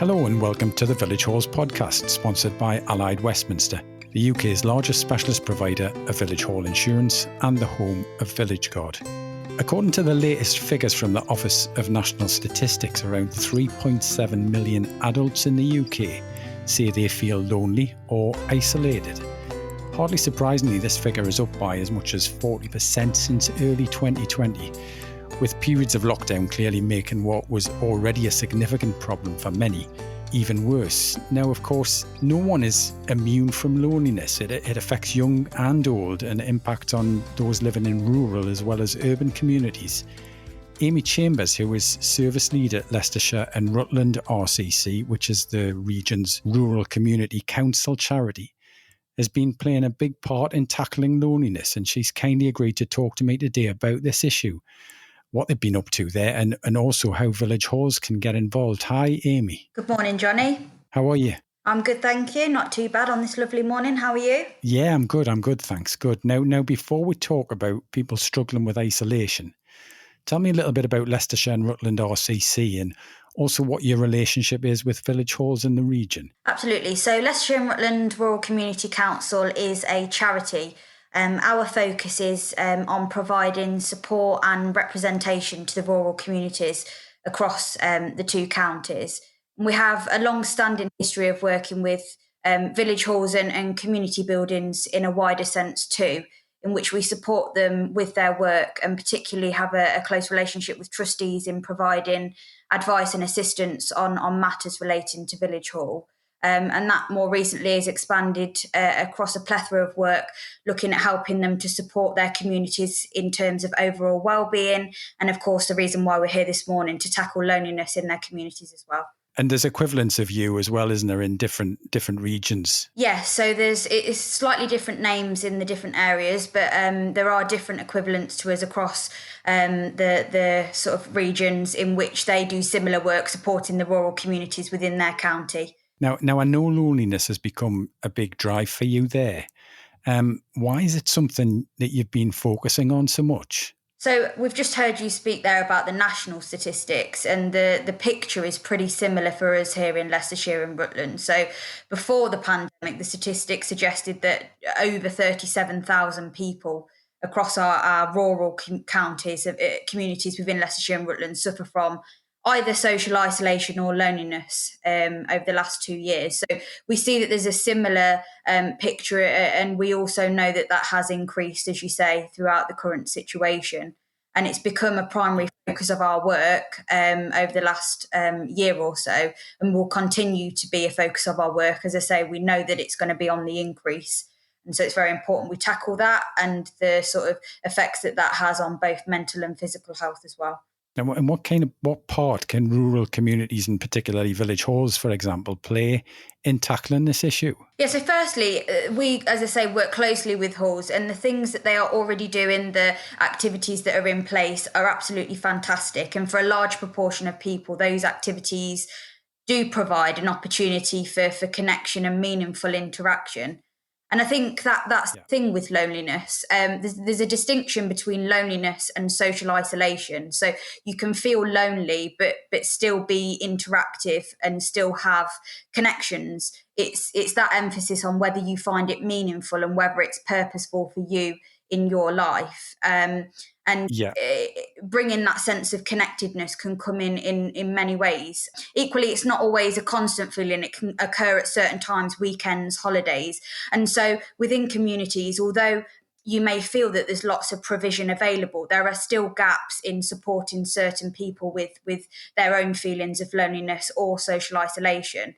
Hello and welcome to the Village Halls podcast, sponsored by Allied Westminster, the UK's largest specialist provider of village hall insurance and the home of Village Guard. According to the latest figures from the Office of National Statistics, around 3.7 million adults in the UK say they feel lonely or isolated. Hardly surprisingly, this figure is up by as much as 40% since early 2020, with periods of lockdown clearly making what was already a significant problem for many even worse. Now, of course, no one is immune from loneliness. It affects young and old and impacts on those living in rural as well as urban communities. Amy Chambers, who is service lead at Leicestershire and Rutland RCC, which is the region's rural community council charity, has been playing a big part in tackling loneliness, and she's kindly agreed to talk to me today about this issue, what they've been up to there, and also how Village Halls can get involved. Hi, Amy. Good morning, Johnny. How are you? I'm good, thank you. Not too bad on this lovely morning. How are you? Yeah, I'm good, thanks. Good. Now, before we talk about people struggling with isolation, tell me a little bit about Leicestershire and Rutland RCC and also what your relationship is with Village Halls in the region. Absolutely. So Leicestershire and Rutland Rural Community Council is a charity. Our focus is on providing support and representation to the rural communities across the two counties. We have a long-standing history of working with village halls and community buildings in a wider sense too, in which we support them with their work and particularly have a close relationship with trustees in providing advice and assistance on matters relating to village hall. And that more recently has expanded across a plethora of work, looking at helping them to support their communities in terms of overall well-being. And of course, the reason why we're here this morning, to tackle loneliness in their communities as well. And there's equivalents of you as well, isn't there, in different regions? Yes, so it's slightly different names in the different areas, but there are different equivalents to us across the sort of regions in which they do similar work supporting the rural communities within their county. Now I know loneliness has become a big drive for you there. Why is it something that you've been focusing on so much? So we've just heard you speak there about the national statistics, and the picture is pretty similar for us here in Leicestershire and Rutland. So before the pandemic, the statistics suggested that over 37,000 people across our rural counties, communities within Leicestershire and Rutland suffer from either social isolation or loneliness over the last 2 years. So we see that there's a similar picture, and we also know that has increased, as you say, throughout the current situation. And it's become a primary focus of our work over the last year or so, and will continue to be a focus of our work. As I say, we know that it's going to be on the increase. And so it's very important we tackle that and the sort of effects that has on both mental and physical health as well. And what part can rural communities, and particularly village halls, for example, play in tackling this issue? Yeah, so firstly, we, as I say, work closely with halls, and the things that they are already doing, the activities that are in place are absolutely fantastic. And for a large proportion of people, those activities do provide an opportunity for connection and meaningful interaction. And I think that's the thing with loneliness. There's a distinction between loneliness and social isolation. So you can feel lonely, but still be interactive and still have connections. It's that emphasis on whether you find it meaningful and whether it's purposeful for you in your life. Bringing that sense of connectedness can come in many ways. Equally, it's not always a constant feeling. It can occur at certain times, weekends, holidays. And so within communities, although you may feel that there's lots of provision available, there are still gaps in supporting certain people with their own feelings of loneliness or social isolation.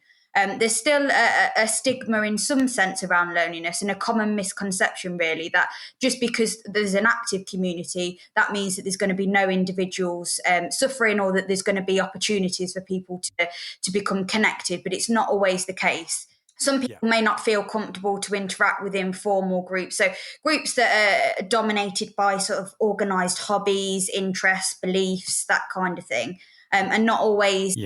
There's still a stigma in some sense around loneliness, and a common misconception really that just because there's an active community, that means that there's going to be no individuals suffering, or that there's going to be opportunities for people to become connected, but it's not always the case. Some people may not feel comfortable to interact with informal groups. So groups that are dominated by sort of organised hobbies, interests, beliefs, that kind of thing. And not always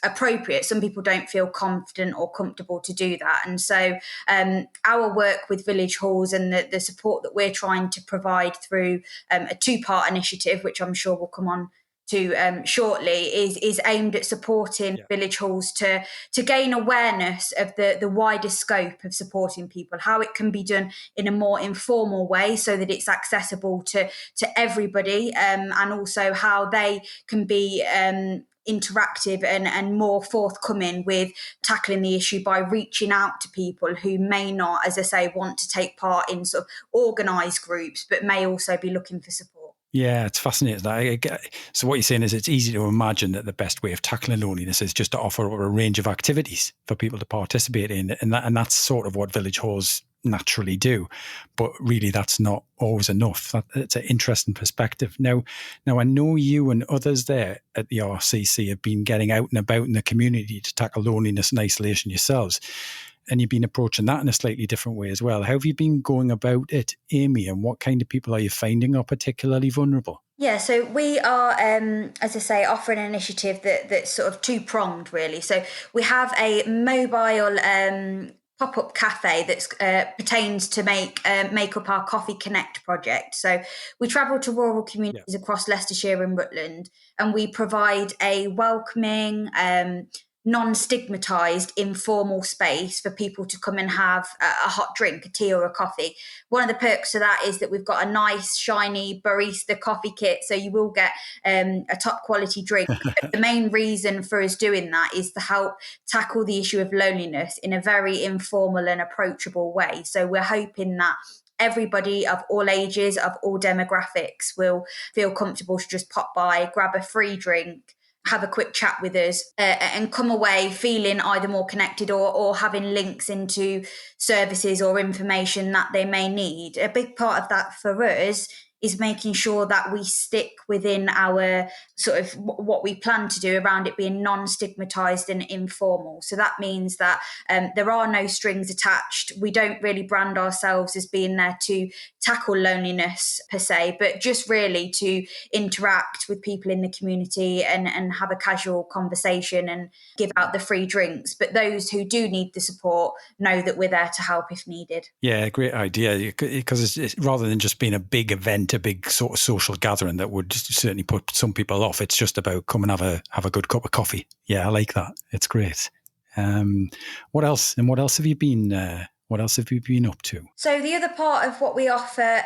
appropriate. Some people don't feel confident or comfortable to do that. And so our work with village halls and the support that we're trying to provide through a two-part initiative, which I'm sure we'll come on shortly is aimed at supporting village halls to gain awareness of the wider scope of supporting people, how it can be done in a more informal way so that it's accessible to everybody, and also how they can be interactive and more forthcoming with tackling the issue by reaching out to people who may not, as I say, want to take part in sort of organised groups, but may also be looking for support. Yeah, it's fascinating. So what you're saying is it's easy to imagine that the best way of tackling loneliness is just to offer a range of activities for people to participate in. And that's sort of what village halls naturally do. But really, that's not always enough. It's an interesting perspective. Now, I know you and others there at the RCC have been getting out and about in the community to tackle loneliness and isolation yourselves. And you've been approaching that in a slightly different way as well. How have you been going about it, Amy, and what kind of people are you finding are particularly vulnerable? Yeah, so we are, as I say, offering an initiative that's sort of two-pronged, really. So we have a mobile pop-up cafe that pertains to make up our Coffee Connect project. So we travel to rural communities across Leicestershire and Rutland, and we provide a welcoming, non-stigmatized informal space for people to come and have a hot drink, a tea or a coffee. One of the perks of that is that we've got a nice shiny barista coffee kit, so you will get a top quality drink. The main reason for us doing that is to help tackle the issue of loneliness in a very informal and approachable way. So we're hoping that everybody of all ages, of all demographics will feel comfortable to just pop by, grab a free drink, have a quick chat with us, and come away feeling either more connected or having links into services or information that they may need. A big part of that for us is making sure that we stick within our sort of what we plan to do around it being non-stigmatized and informal. So that means that there are no strings attached. We don't really brand ourselves as being there to tackle loneliness per se, but just really to interact with people in the community and have a casual conversation and give out the free drinks. But those who do need the support know that we're there to help if needed. Yeah, great idea. Because it's rather than just being a big event, a big sort of social gathering that would certainly put some people off, it's just about come and have a good cup of coffee. Yeah, I like that. It's great. What else? And what else have you been? What else have you been up to? So the other part of what we offer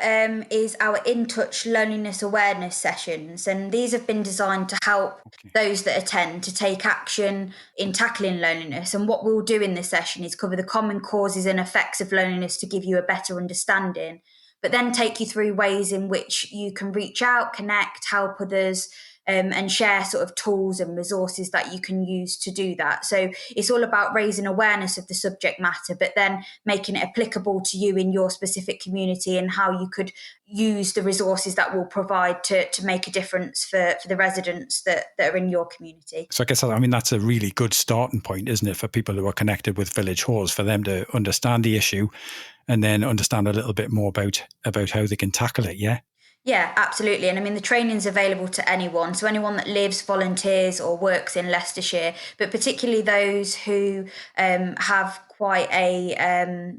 is our In Touch loneliness awareness sessions, and these have been designed to help those that attend to take action in tackling loneliness. And what we'll do in this session is cover the common causes and effects of loneliness to give you a better understanding, but then take you through ways in which you can reach out, connect, help others, and share sort of tools and resources that you can use to do that. So it's all about raising awareness of the subject matter, but then making it applicable to you in your specific community and how you could use the resources that we'll provide to make a difference for the residents that are in your community. So I guess, I mean, that's a really good starting point, isn't it, for people who are connected with village halls, for them to understand the issue and then understand a little bit more about how they can tackle it, yeah? Yeah, absolutely. And I mean, the training's available to anyone. So anyone that lives, volunteers or works in Leicestershire, but particularly those who have quite a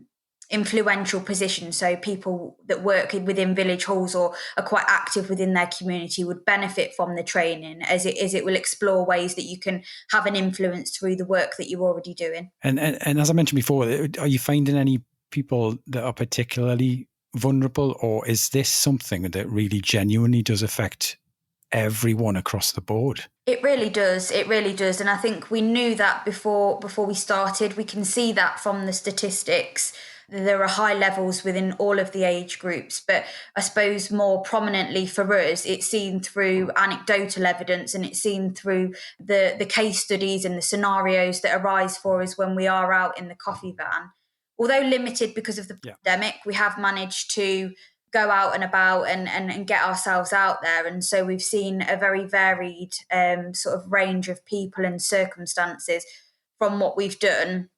influential position. So people that work within village halls or are quite active within their community would benefit from the training, as it will explore ways that you can have an influence through the work that you're already doing. And as I mentioned before, are you finding any people that are particularly vulnerable, or is this something that really genuinely does affect everyone across the board? It really does. It really does. And I think we knew that before we started. We can see that from the statistics. There are high levels within all of the age groups, but I suppose more prominently for us, it's seen through anecdotal evidence, and it's seen through the case studies and the scenarios that arise for us when we are out in the coffee van. Although limited because of the pandemic, we have managed to go out and about and get ourselves out there. And so we've seen a very varied sort of range of people and circumstances from what we've done.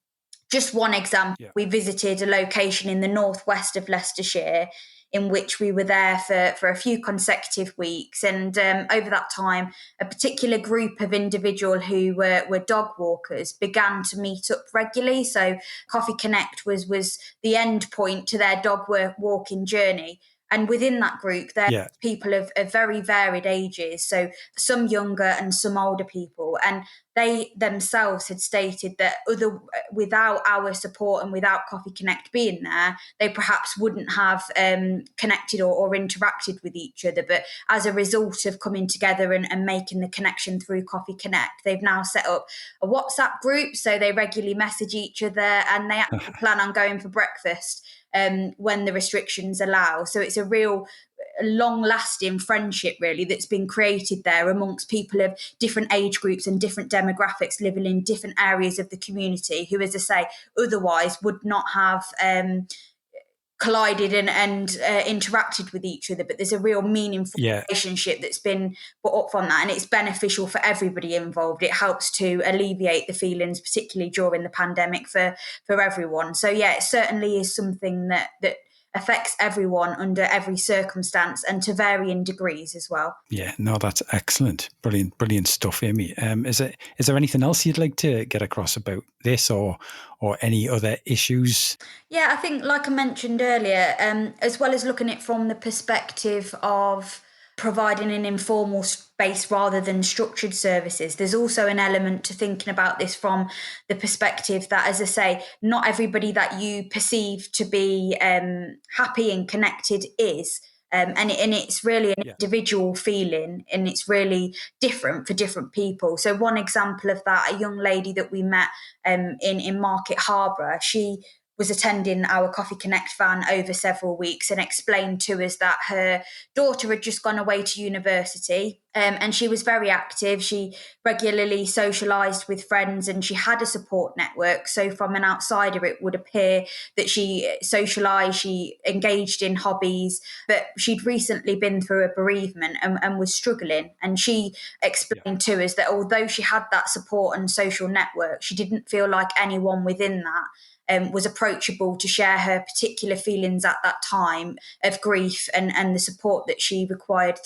Just one example, we visited a location in the northwest of Leicestershire in which we were there for a few consecutive weeks. And over that time, a particular group of individuals who were dog walkers began to meet up regularly. So Coffee Connect was the end point to their dog walking journey. And within that group, there Yeah. are people of very varied ages. So some younger and some older people. And they themselves had stated that without our support and without Coffee Connect being there, they perhaps wouldn't have connected or interacted with each other. But as a result of coming together and making the connection through Coffee Connect, they've now set up a WhatsApp group, so they regularly message each other, and they actually plan on going for breakfast when the restrictions allow. So it's a real long-lasting friendship really that's been created there amongst people of different age groups and different demographics living in different areas of the community who, as I say, otherwise would not have collided and interacted with each other. But there's a real meaningful relationship that's been brought up from that, and it's beneficial for everybody involved. It helps to alleviate the feelings, particularly during the pandemic, for everyone. So yeah, it certainly is something that affects everyone under every circumstance and to varying degrees as well. Yeah, no, that's excellent. Brilliant stuff, Amy. Is there anything else you'd like to get across about this or any other issues? Yeah, I think, like I mentioned earlier, as well as looking at it from the perspective of providing an informal space rather than structured services, there's also an element to thinking about this from the perspective that, as I say, not everybody that you perceive to be happy and connected is. And it's really an individual feeling, and it's really different for different people. So one example of that, a young lady that we met in Market Harborough, she was attending our Coffee Connect van over several weeks and explained to us that her daughter had just gone away to university, and she was very active. She regularly socialised with friends and she had a support network. So from an outsider, it would appear that she socialised, she engaged in hobbies, but she'd recently been through a bereavement and was struggling. And she explained to us that although she had that support and social network, she didn't feel like anyone within that was approachable to share her particular feelings at that time of grief and the support that she required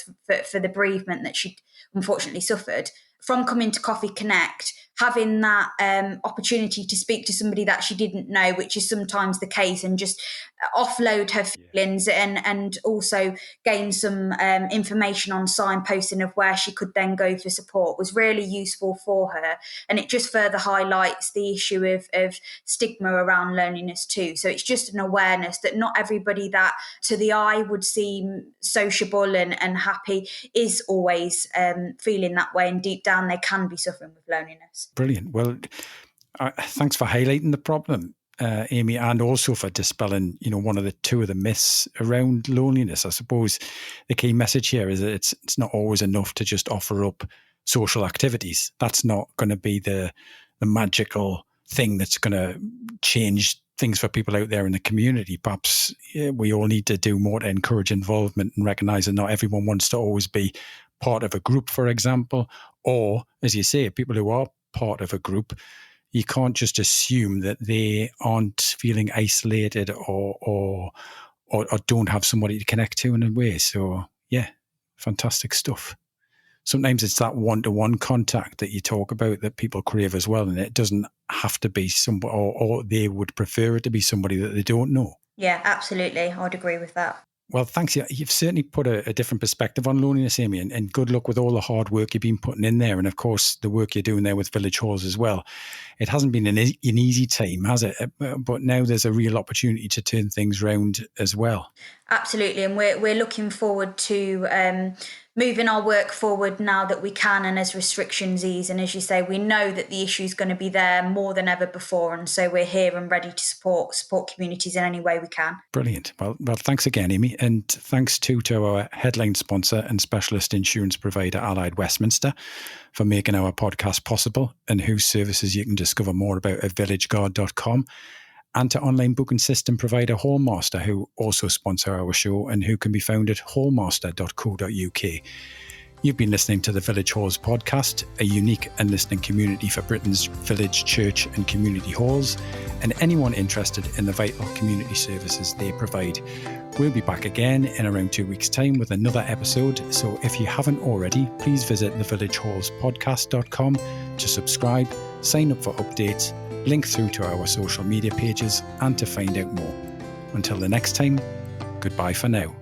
for the bereavement that she unfortunately suffered. From coming to Coffee Connect, having that opportunity to speak to somebody that she didn't know, which is sometimes the case, and just offload her feelings and also gain some information on signposting of where she could then go for support was really useful for her. And it just further highlights the issue of stigma around loneliness too. So it's just an awareness that not everybody that to the eye would seem sociable and happy is always feeling that way, and deep down they can be suffering with loneliness. Brilliant. Well, thanks for highlighting the problem, Amy, and also for dispelling, one of the two of the myths around loneliness. I suppose the key message here is that it's not always enough to just offer up social activities. That's not going to be the magical thing that's going to change things for people out there in the community. Perhaps we all need to do more to encourage involvement and recognise that not everyone wants to always be part of a group, for example, or, as you say, people who are part of a group, you can't just assume that they aren't feeling isolated or don't have somebody to connect to in a way. So yeah, fantastic stuff. Sometimes it's that one-to-one contact that you talk about that people crave as well, and it doesn't have to be somebody, or they would prefer it to be somebody that they don't know. Yeah, absolutely. I'd agree with that. Well, thanks. You've certainly put a different perspective on loneliness, Amy, and good luck with all the hard work you've been putting in there. And of course, the work you're doing there with Village Halls as well. It hasn't been an easy time, has it? But now there's a real opportunity to turn things around as well. Absolutely. And we're looking forward to moving our work forward now that we can, and as restrictions ease. And as you say, we know that the issue is going to be there more than ever before. And so we're here and ready to support communities in any way we can. Brilliant. Well, thanks again, Amy. And thanks too to our headline sponsor and specialist insurance provider, Allied Westminster, for making our podcast possible, and whose services you can discover more about at villageguard.com. And to online booking system provider Hallmaster, who also sponsor our show and who can be found at hallmaster.co.uk. You've been listening to the Village Halls podcast, a unique and listening community for Britain's village, church and community halls, and anyone interested in the vital community services they provide. We'll be back again in around 2 weeks' time with another episode, so if you haven't already, please visit thevillagehallspodcast.com to subscribe, sign up for updates, link through to our social media pages, and to find out more. Until the next time, goodbye for now.